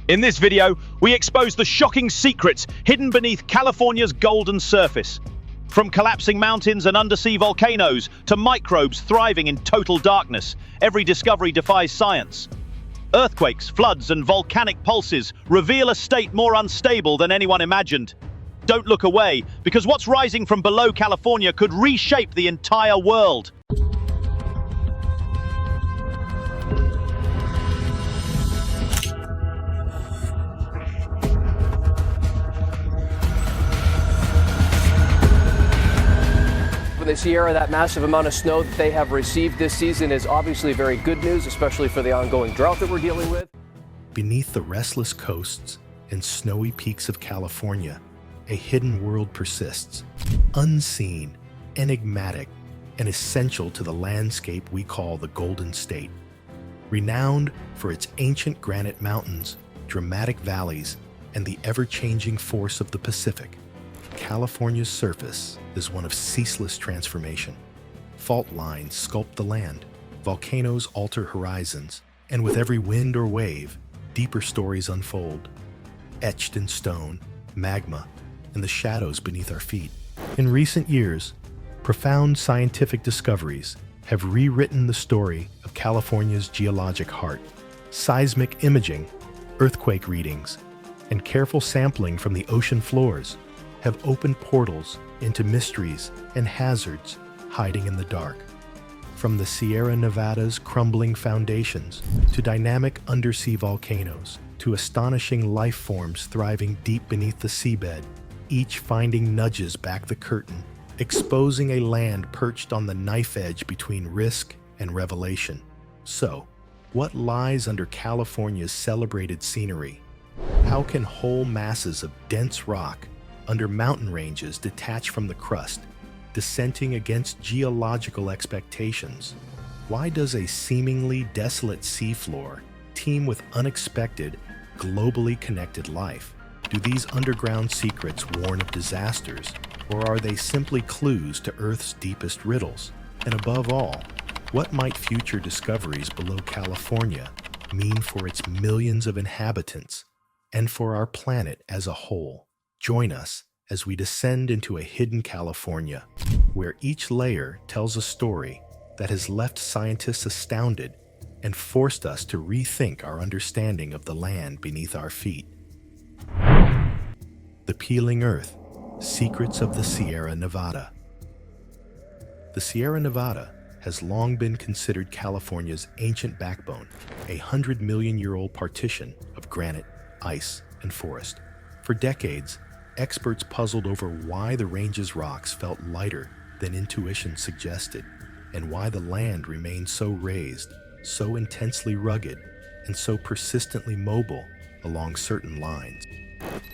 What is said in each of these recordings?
In this video, we expose the shocking secrets hidden beneath California's golden surface. From collapsing mountains and undersea volcanoes to microbes thriving in total darkness, every discovery defies science. Earthquakes, floods, and volcanic pulses reveal a state more unstable than anyone imagined. Don't look away, because what's rising from below California could reshape the entire world. The Sierra, that massive amount of snow that they have received this season is obviously very good news, especially for the ongoing drought that we're dealing with. Beneath the restless coasts and snowy peaks of California, a hidden world persists, unseen, enigmatic, and essential to the landscape we call the Golden State. Renowned for its ancient granite mountains, dramatic valleys, and the ever-changing force of the Pacific, California's surface is one of ceaseless transformation. Fault lines sculpt the land, volcanoes alter horizons, and with every wind or wave, deeper stories unfold. Etched in stone, magma, and the shadows beneath our feet. In recent years, profound scientific discoveries have rewritten the story of California's geologic heart. Seismic imaging, earthquake readings, and careful sampling from the ocean floors have opened portals into mysteries and hazards hiding in the dark. From the Sierra Nevada's crumbling foundations to dynamic undersea volcanoes to astonishing life forms thriving deep beneath the seabed, each finding nudges back the curtain, exposing a land perched on the knife edge between risk and revelation. So, what lies under California's celebrated scenery? How can whole masses of dense rock under mountain ranges detach from the crust, dissenting against geological expectations? Why does a seemingly desolate seafloor teem with unexpected, globally connected life? Do these underground secrets warn of disasters, or are they simply clues to Earth's deepest riddles? And above all, what might future discoveries below California mean for its millions of inhabitants and for our planet as a whole? Join us as we descend into a hidden California, where each layer tells a story that has left scientists astounded and forced us to rethink our understanding of the land beneath our feet. The Peeling Earth, Secrets of the Sierra Nevada. The Sierra Nevada has long been considered California's ancient backbone, a 100-million-year-old partition of granite, ice, and forest. For decades, experts puzzled over why the range's rocks felt lighter than intuition suggested, and why the land remained so raised, so intensely rugged, and so persistently mobile along certain lines.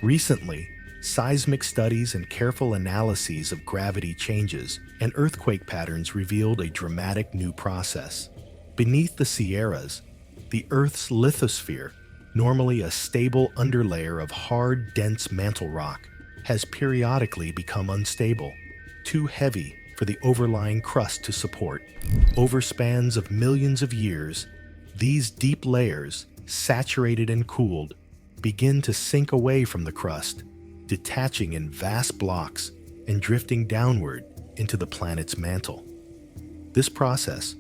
Recently, seismic studies and careful analyses of gravity changes and earthquake patterns revealed a dramatic new process. Beneath the Sierras, the Earth's lithosphere, normally a stable underlayer of hard, dense mantle rock, has periodically become unstable, too heavy for the overlying crust to support. Over spans of millions of years, these deep layers, saturated and cooled, begin to sink away from the crust, detaching in vast blocks and drifting downward into the planet's mantle. This process,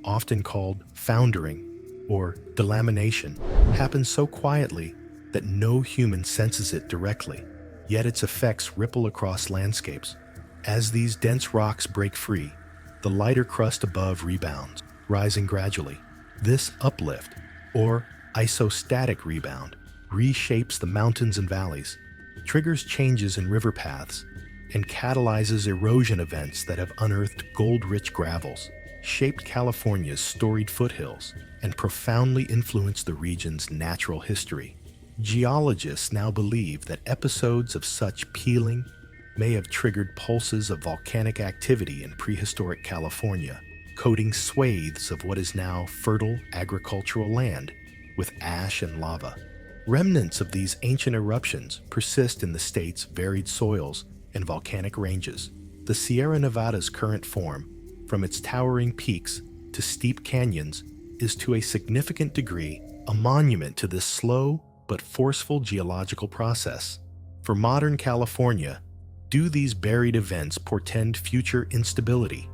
often called foundering or delamination, happens so quietly that no human senses it directly. Yet its effects ripple across landscapes. As these dense rocks break free, the lighter crust above rebounds, rising gradually. This uplift, or isostatic rebound, reshapes the mountains and valleys, triggers changes in river paths, and catalyzes erosion events that have unearthed gold-rich gravels, shaped California's storied foothills, and profoundly influenced the region's natural history. Geologists now believe that episodes of such peeling may have triggered pulses of volcanic activity in prehistoric California, coating swathes of what is now fertile agricultural land with ash and lava. Remnants of these ancient eruptions persist in the state's varied soils and volcanic ranges. The Sierra Nevada's current form, from its towering peaks to steep canyons, is to a significant degree a monument to this slow, but forceful geological process. For modern California, do these buried events portend future instability,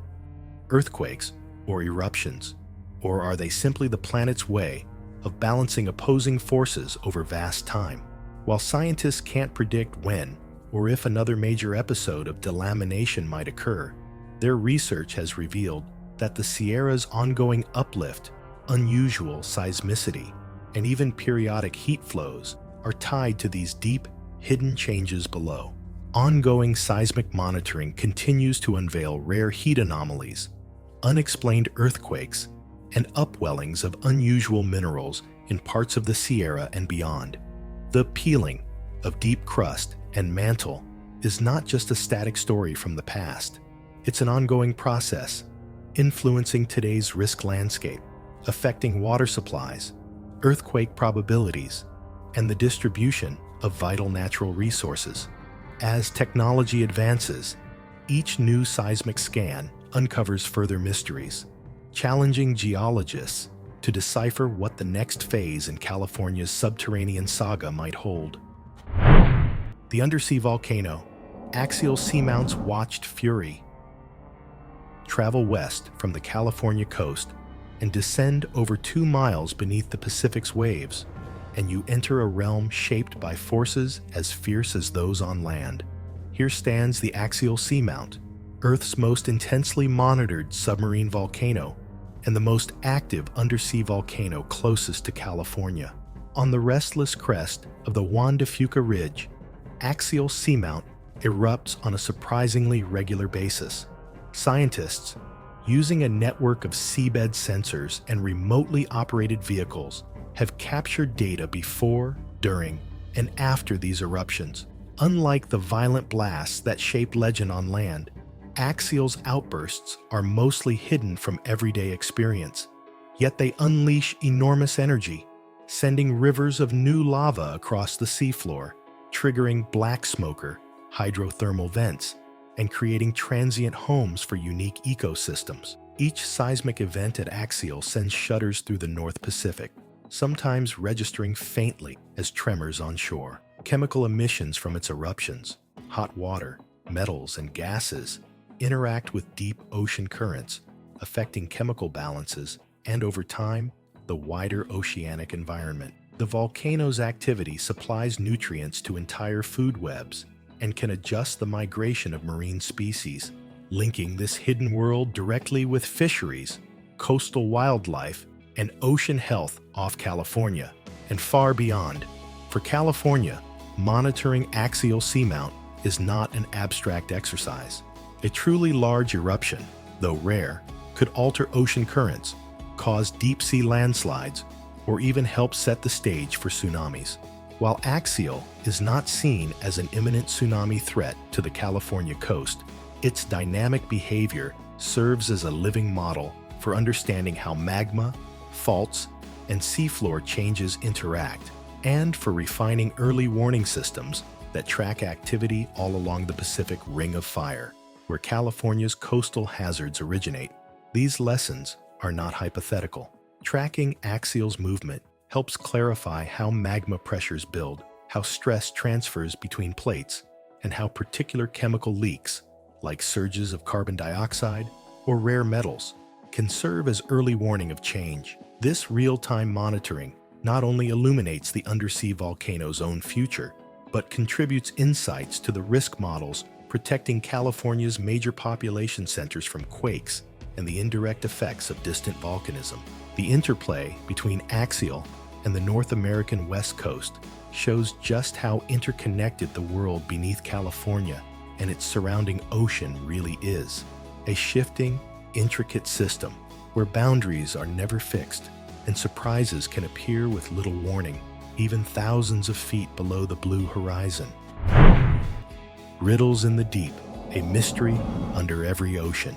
earthquakes, or eruptions? Or are they simply the planet's way of balancing opposing forces over vast time? While scientists can't predict when or if another major episode of delamination might occur, their research has revealed that the Sierra's ongoing uplift, unusual seismicity, and even periodic heat flows are tied to these deep, hidden changes below. Ongoing seismic monitoring continues to unveil rare heat anomalies, unexplained earthquakes, and upwellings of unusual minerals in parts of the Sierra and beyond. The peeling of deep crust and mantle is not just a static story from the past. It's an ongoing process, influencing today's risk landscape, affecting water supplies, earthquake probabilities, and the distribution of vital natural resources. As technology advances, each new seismic scan uncovers further mysteries, challenging geologists to decipher what the next phase in California's subterranean saga might hold. The undersea volcano, Axial Seamount's watched fury. Travel west from the California coast and descend over 2 miles beneath the Pacific's waves, and you enter a realm shaped by forces as fierce as those on land. Here stands the Axial Seamount, Earth's most intensely monitored submarine volcano and the most active undersea volcano closest to California. On the restless crest of the Juan de Fuca Ridge, Axial Seamount erupts on a surprisingly regular basis. Scientists, using a network of seabed sensors and remotely operated vehicles, have captured data before, during, and after these eruptions. Unlike the violent blasts that shape legend on land, Axial's outbursts are mostly hidden from everyday experience. Yet they unleash enormous energy, sending rivers of new lava across the seafloor, triggering black smoker, hydrothermal vents, and creating transient homes for unique ecosystems. Each seismic event at Axial sends shudders through the North Pacific, sometimes registering faintly as tremors on shore. Chemical emissions from its eruptions, hot water, metals, and gases interact with deep ocean currents, affecting chemical balances and, over time, the wider oceanic environment. The volcano's activity supplies nutrients to entire food webs and can adjust the migration of marine species, linking this hidden world directly with fisheries, coastal wildlife, and ocean health off California and far beyond. For California, monitoring Axial Seamount is not an abstract exercise. A truly large eruption, though rare, could alter ocean currents, cause deep-sea landslides, or even help set the stage for tsunamis. While Axial is not seen as an imminent tsunami threat to the California coast, its dynamic behavior serves as a living model for understanding how magma, faults, and seafloor changes interact, and for refining early warning systems that track activity all along the Pacific Ring of Fire, where California's coastal hazards originate. These lessons are not hypothetical. Tracking Axial's movement helps clarify how magma pressures build, how stress transfers between plates, and how particular chemical leaks, like surges of carbon dioxide or rare metals, can serve as early warning of change. This real-time monitoring not only illuminates the undersea volcano's own future, but contributes insights to the risk models protecting California's major population centers from quakes and the indirect effects of distant volcanism. The interplay between Axial and the North American West Coast shows just how interconnected the world beneath California and its surrounding ocean really is. A shifting, intricate system where boundaries are never fixed and surprises can appear with little warning, even thousands of feet below the blue horizon. Riddles in the deep, a mystery under every ocean.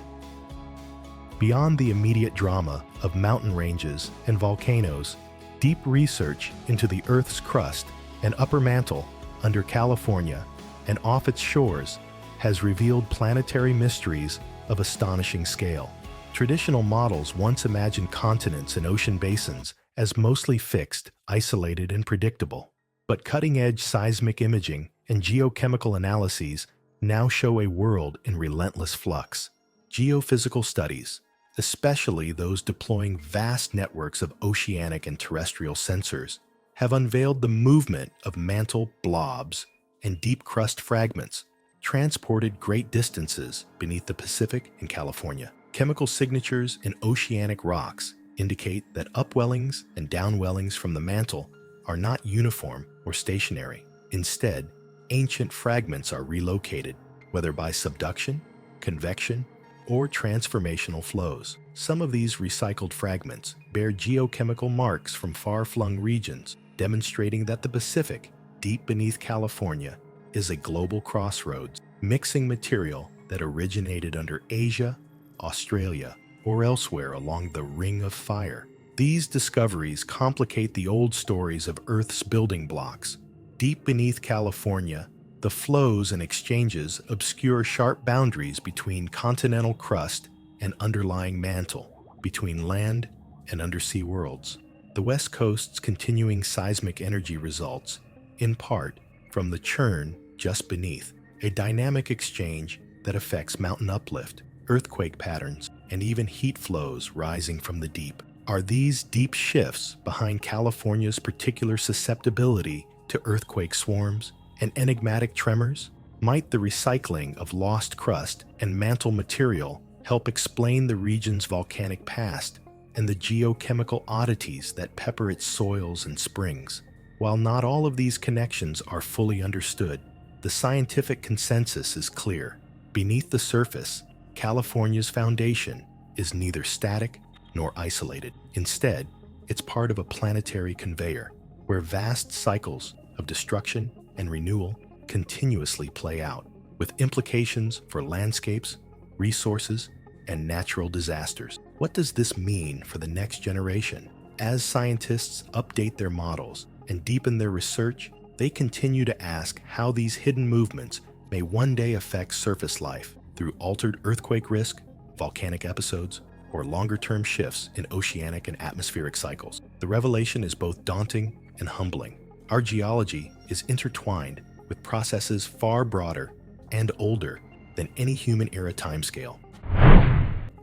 Beyond the immediate drama of mountain ranges and volcanoes, deep research into the Earth's crust and upper mantle under California and off its shores has revealed planetary mysteries of astonishing scale. Traditional models once imagined continents and ocean basins as mostly fixed, isolated, and predictable. But cutting-edge seismic imaging and geochemical analyses now show a world in relentless flux. Geophysical studies, especially those deploying vast networks of oceanic and terrestrial sensors, have unveiled the movement of mantle blobs and deep crust fragments transported great distances beneath the Pacific and California. Chemical signatures in oceanic rocks indicate that upwellings and downwellings from the mantle are not uniform or stationary. Instead, ancient fragments are relocated, whether by subduction, convection, or transformational flows. Some of these recycled fragments bear geochemical marks from far-flung regions, demonstrating that the Pacific, deep beneath California, is a global crossroads, mixing material that originated under Asia, Australia, or elsewhere along the Ring of Fire. These discoveries complicate the old stories of Earth's building blocks. Deep beneath California, the flows and exchanges obscure sharp boundaries between continental crust and underlying mantle, between land and undersea worlds. The West Coast's continuing seismic energy results, in part, from the churn just beneath, a dynamic exchange that affects mountain uplift, earthquake patterns, and even heat flows rising from the deep. Are these deep shifts behind California's particular susceptibility to earthquake swarms and enigmatic tremors? Might the recycling of lost crust and mantle material help explain the region's volcanic past and the geochemical oddities that pepper its soils and springs? While not all of these connections are fully understood, the scientific consensus is clear. Beneath the surface, California's foundation is neither static nor isolated. Instead, it's part of a planetary conveyor where vast cycles of destruction and renewal continuously play out, with implications for landscapes, resources, and natural disasters. What does this mean for the next generation? As scientists update their models and deepen their research, they continue to ask how these hidden movements may one day affect surface life through altered earthquake risk, volcanic episodes, or longer-term shifts in oceanic and atmospheric cycles. The revelation is both daunting and humbling. Our geology is intertwined with processes far broader and older than any human-era timescale.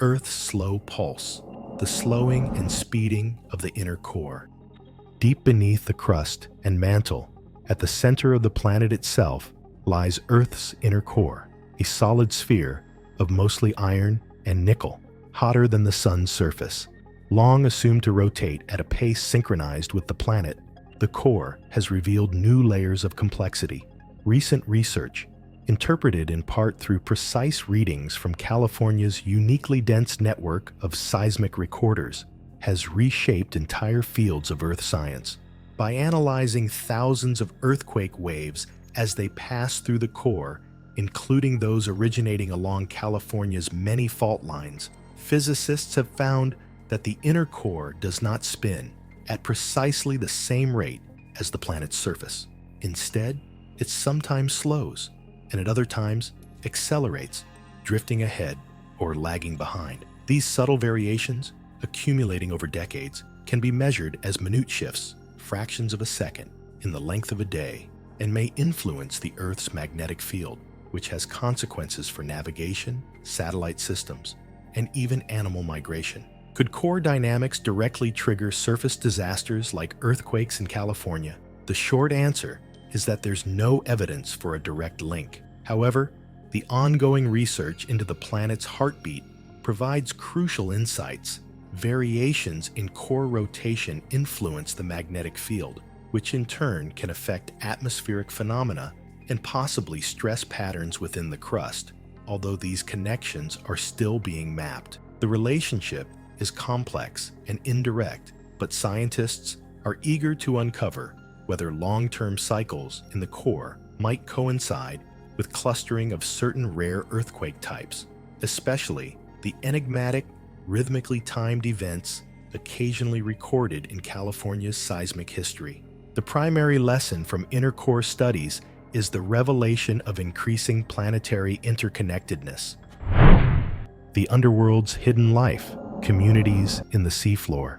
Earth's slow pulse, the slowing and speeding of the inner core. Deep beneath the crust and mantle, at the center of the planet itself, lies Earth's inner core, a solid sphere of mostly iron and nickel, hotter than the sun's surface. Long assumed to rotate at a pace synchronized with the planet, the core has revealed new layers of complexity. Recent research, interpreted in part through precise readings from California's uniquely dense network of seismic recorders, has reshaped entire fields of Earth science. By analyzing thousands of earthquake waves as they pass through the core, including those originating along California's many fault lines, physicists have found that the inner core does not spin at precisely the same rate as the planet's surface. Instead, it sometimes slows, and at other times accelerates, drifting ahead or lagging behind. These subtle variations, accumulating over decades, can be measured as minute shifts, fractions of a second, in the length of a day, and may influence the Earth's magnetic field, which has consequences for navigation, satellite systems, and even animal migration. Could core dynamics directly trigger surface disasters like earthquakes in California? The short answer is that there's no evidence for a direct link. However, the ongoing research into the planet's heartbeat provides crucial insights. Variations in core rotation influence the magnetic field, which in turn can affect atmospheric phenomena and possibly stress patterns within the crust, although these connections are still being mapped. The relationship is complex and indirect, but scientists are eager to uncover whether long-term cycles in the core might coincide with clustering of certain rare earthquake types, especially the enigmatic, rhythmically timed events occasionally recorded in California's seismic history. The primary lesson from inner core studies is the revelation of increasing planetary interconnectedness. The underworld's hidden life, communities in the seafloor.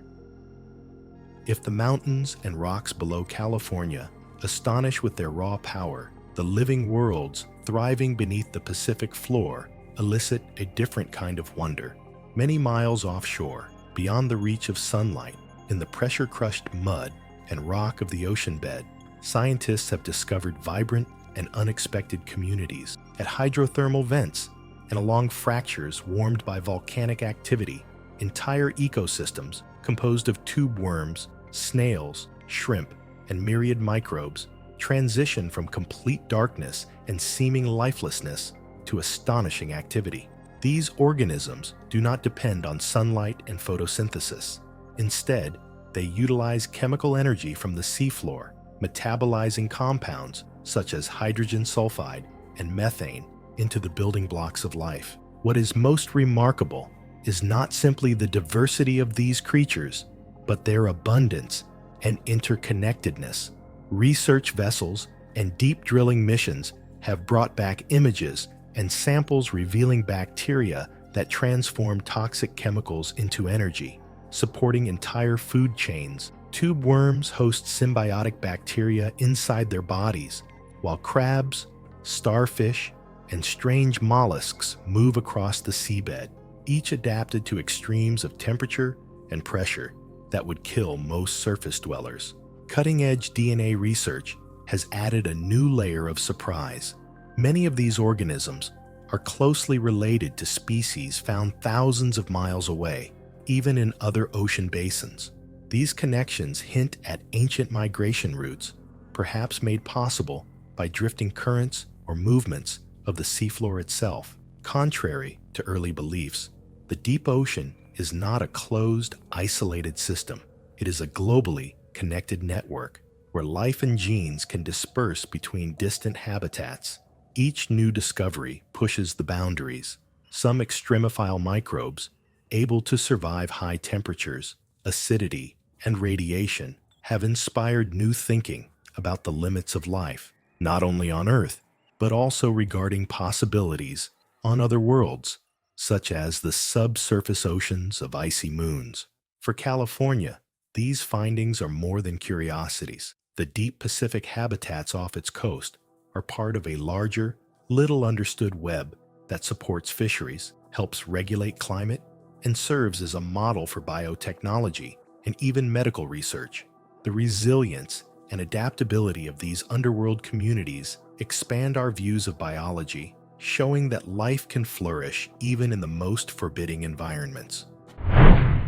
If the mountains and rocks below California astonish with their raw power. The living worlds thriving beneath the Pacific floor elicit a different kind of wonder. Many miles offshore, beyond the reach of sunlight, in the pressure-crushed mud and rock of the ocean bed, scientists have discovered vibrant and unexpected communities at hydrothermal vents and along fractures warmed by volcanic activity. Entire ecosystems composed of tube worms, snails, shrimp, and myriad microbes transition from complete darkness and seeming lifelessness to astonishing activity. These organisms do not depend on sunlight and photosynthesis. Instead, they utilize chemical energy from the seafloor, metabolizing compounds such as hydrogen sulfide and methane into the building blocks of life. What is most remarkable is not simply the diversity of these creatures, but their abundance and interconnectedness. Research vessels and deep drilling missions have brought back images and samples revealing bacteria that transform toxic chemicals into energy, supporting entire food chains. Tube worms host symbiotic bacteria inside their bodies, while crabs, starfish, and strange mollusks move across the seabed, each adapted to extremes of temperature and pressure that would kill most surface dwellers. Cutting-edge DNA research has added a new layer of surprise. Many of these organisms are closely related to species found thousands of miles away, even in other ocean basins. These connections hint at ancient migration routes, perhaps made possible by drifting currents or movements of the seafloor itself. Contrary to early beliefs, the deep ocean is not a closed, isolated system. It is a globally connected network where life and genes can disperse between distant habitats. Each new discovery pushes the boundaries. Some extremophile microbes, able to survive high temperatures, acidity, and radiation, have inspired new thinking about the limits of life, not only on Earth, but also regarding possibilities on other worlds, such as the subsurface oceans of icy moons. For California, these findings are more than curiosities. The deep Pacific habitats off its coast are part of a larger, little-understood web that supports fisheries, helps regulate climate, and serves as a model for biotechnology and even medical research. The resilience and adaptability of these underworld communities expand our views of biology, showing that life can flourish even in the most forbidding environments.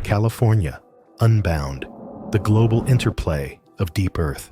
California, unbound, the global interplay of deep Earth.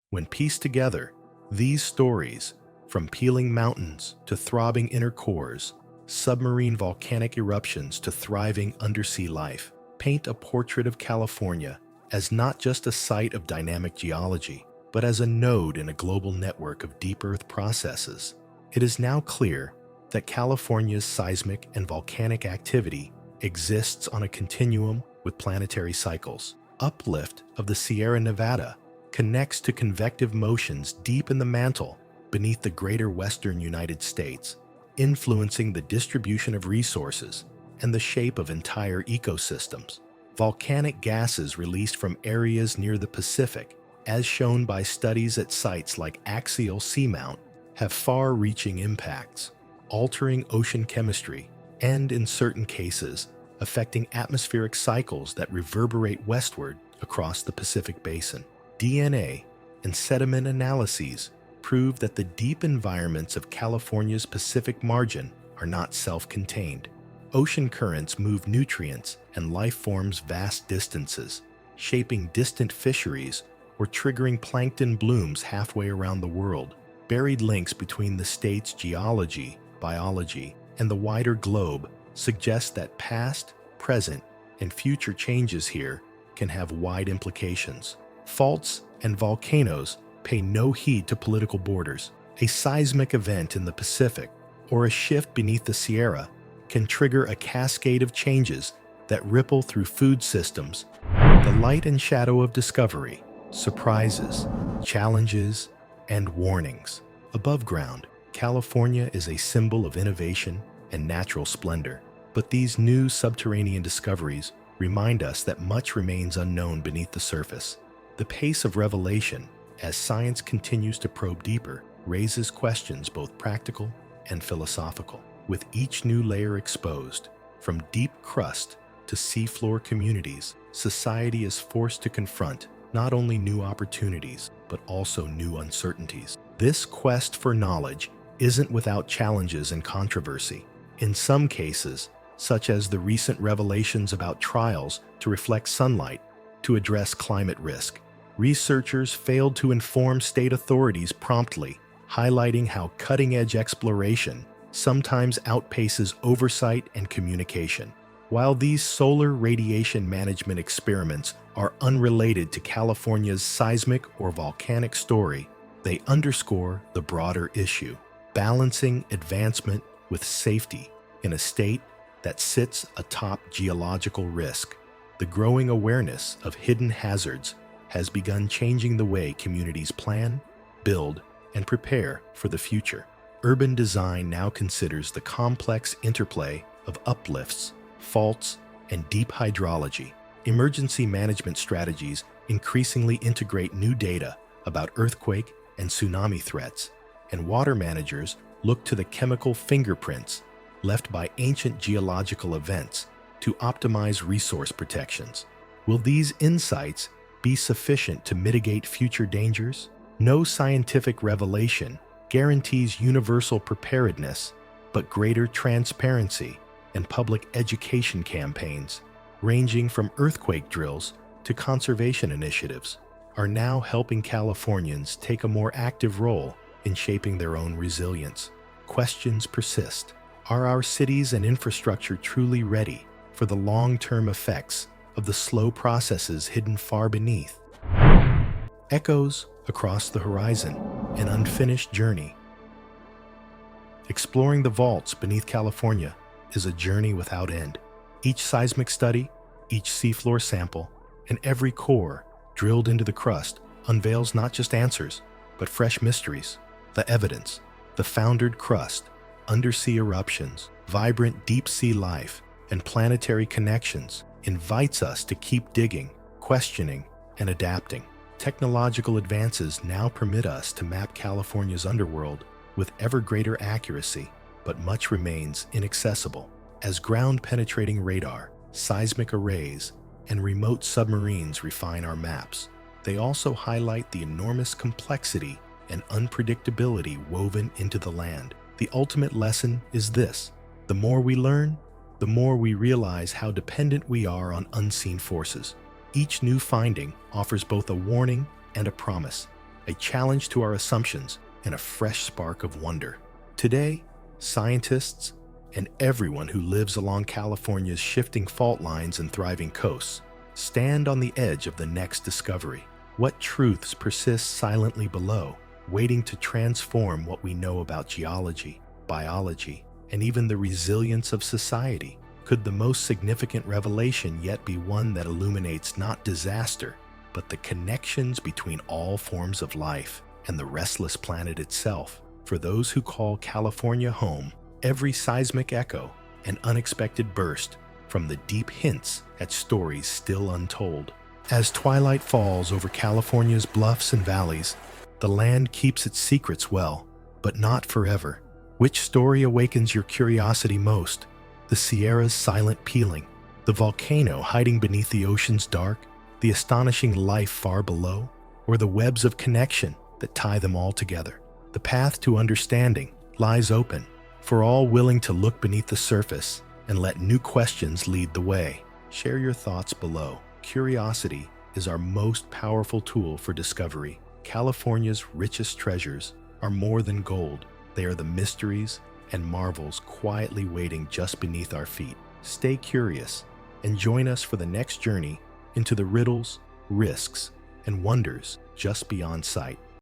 When pieced together, these stories, from peeling mountains to throbbing inner cores, submarine volcanic eruptions to thriving undersea life, paint a portrait of California as not just a site of dynamic geology, but as a node in a global network of deep Earth processes. It is now clear that California's seismic and volcanic activity exists on a continuum with planetary cycles. Uplift of the Sierra Nevada connects to convective motions deep in the mantle beneath the greater western United States, influencing the distribution of resources and the shape of entire ecosystems. Volcanic gases released from areas near the Pacific, as shown by studies at sites like Axial Seamount, have far-reaching impacts, altering ocean chemistry and, in certain cases, affecting atmospheric cycles that reverberate westward across the Pacific Basin. DNA and sediment analyses prove that the deep environments of California's Pacific margin are not self-contained. Ocean currents move nutrients and life forms vast distances, shaping distant fisheries or triggering plankton blooms halfway around the world. Buried links between the state's geology, biology, and the wider globe suggest that past, present, and future changes here can have wide implications. Faults and volcanoes pay no heed to political borders. A seismic event in the Pacific or a shift beneath the Sierra can trigger a cascade of changes that ripple through food systems. The light and shadow of discovery, surprises, challenges, and warnings. Above ground, California is a symbol of innovation and natural splendor. But these new subterranean discoveries remind us that much remains unknown beneath the surface. The pace of revelation as science continues to probe deeper, raises questions both practical and philosophical. With each new layer exposed, from deep crust to seafloor communities, society is forced to confront not only new opportunities, but also new uncertainties. This quest for knowledge isn't without challenges and controversy. In some cases, such as the recent revelations about trials to reflect sunlight to address climate risk, researchers failed to inform state authorities promptly, highlighting how cutting-edge exploration sometimes outpaces oversight and communication. While these solar radiation management experiments are unrelated to California's seismic or volcanic story, they underscore the broader issue, balancing advancement with safety in a state that sits atop geological risk. The growing awareness of hidden hazards has begun changing the way communities plan, build, and prepare for the future. Urban design now considers the complex interplay of uplifts, faults, and deep hydrology. Emergency management strategies increasingly integrate new data about earthquake and tsunami threats, and water managers look to the chemical fingerprints left by ancient geological events to optimize resource protections. Will these insights be sufficient to mitigate future dangers? No scientific revelation guarantees universal preparedness, but greater transparency and public education campaigns, ranging from earthquake drills to conservation initiatives, are now helping Californians take a more active role in shaping their own resilience. Questions persist. Are our cities and infrastructure truly ready for the long-term effects of the slow processes hidden far beneath? Echoes across the horizon, an unfinished journey. Exploring the vaults beneath California is a journey without end. Each seismic study, each seafloor sample, and every core drilled into the crust unveils not just answers, but fresh mysteries. The evidence, the foundered crust, undersea eruptions, vibrant deep-sea life, and planetary connections invites us to keep digging, questioning, and adapting. Technological advances now permit us to map California's underworld with ever greater accuracy, but much remains inaccessible. As ground-penetrating radar, seismic arrays, and remote submarines refine our maps, they also highlight the enormous complexity and unpredictability woven into the land. The ultimate lesson is this: the more we learn, the more we realize how dependent we are on unseen forces. Each new finding offers both a warning and a promise, a challenge to our assumptions, and a fresh spark of wonder. Today, scientists and everyone who lives along California's shifting fault lines and thriving coasts stand on the edge of the next discovery. What truths persist silently below, waiting to transform what we know about geology, biology, and even the resilience of society? Could the most significant revelation yet be one that illuminates not disaster, but the connections between all forms of life and the restless planet itself? For those who call California home, every seismic echo and unexpected burst from the deep hints at stories still untold. As twilight falls over California's bluffs and valleys, the land keeps its secrets well, but not forever. Which story awakens your curiosity most? The Sierra's silent peeling, the volcano hiding beneath the ocean's dark, the astonishing life far below, or the webs of connection that tie them all together? The path to understanding lies open for all willing to look beneath the surface and let new questions lead the way. Share your thoughts below. Curiosity is our most powerful tool for discovery. California's richest treasures are more than gold. They are the mysteries and marvels quietly waiting just beneath our feet. Stay curious and join us for the next journey into the riddles, risks, and wonders just beyond sight.